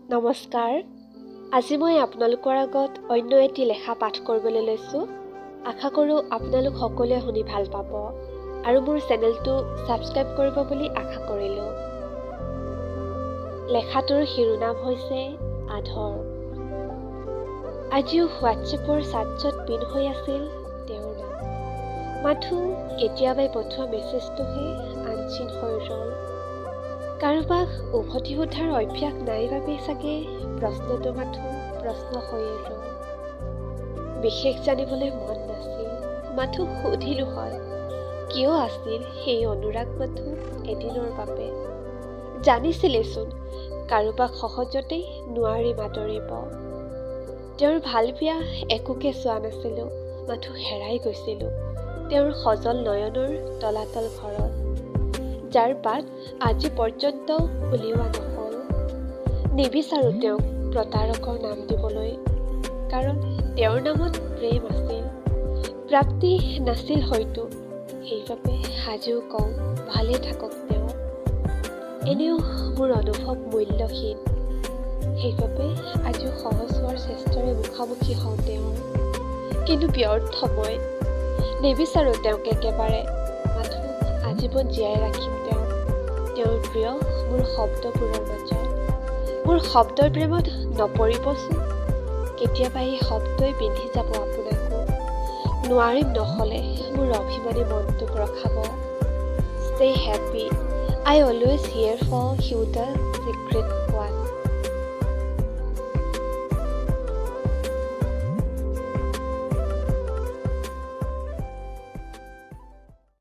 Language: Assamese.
নমস্কাৰ। আজি মই আপোনালোকৰ আগত অন্য এটি লেখা পাঠ কৰিবলৈ লৈছোঁ। আশা কৰোঁ আপোনালোক সকলোৱে শুনি ভাল পাব আৰু মোৰ চেনেলটো ছাবস্ক্ৰাইব কৰিব বুলি আশা কৰিলোঁ। লেখাটোৰ শিৰোনাম হৈছে আধৰ। আজিও হোৱাটছএপৰ চাটত পিন হৈ আছিল তেওঁৰ নাম। মাথো কেতিয়াবাই পঠোৱা মেছেজটোহে আনচিন হৈ ৰ'ল। কাৰোবাক উভতি সোধাৰ অভ্যাস নাই বাবে চাগে প্ৰশ্নটো মাথো প্ৰশ্ন হৈয়ে ৰ'ল। বিশেষ জানিবলৈ মন নাছিল, মাথো সুধিলোঁ হয় কিয় আছিল সেই অনুৰাগ মাথো এদিনৰ বাবে। জানিছিলেচোন কাৰোবাক সহজতেই নোৱাৰিম আদৰিব। তেওঁৰ ভাল বেয়া একোকে চোৱা নাছিলোঁ, মাথো হেৰাই গৈছিলোঁ তেওঁৰ সজল নয়নৰ তলাতল ঘৰত, যাৰ পাত আজি পৰ্যন্ত উলিওৱা নহ'ল। নিবিচাৰোঁ তেওঁক প্ৰতাৰকৰ নাম দিবলৈ, কাৰণ তেওঁৰ নামত প্ৰেম আছিল, প্ৰাপ্তি নাছিল হয়তো। সেইবাবে আজিও কওঁ ভালে থাকক তেওঁ। এনেও মোৰ অনুভৱ মূল্যহীন, সেইবাবে আজিও সহজ হোৱাৰ চেষ্টাৰে মুখামুখি হওঁ তেওঁৰ। কিন্তু ব্যৰ্থ মই, নিবিচাৰোঁ তেওঁক একেবাৰে, মাথো আজীৱন জীয়াই ৰাখিম তেওঁক। তেওঁৰ প্ৰিয় মোৰ শব্দবোৰৰ মাজত। মোৰ শব্দৰ প্ৰেমত নপৰিবচোন কেতিয়াবা এই শব্দই পিন্ধি যাব আপোনাকো। নোৱাৰিম নহ'লে মোৰ অভিমানী মনটোক ৰখাব। Stay happy. I always here for you the secret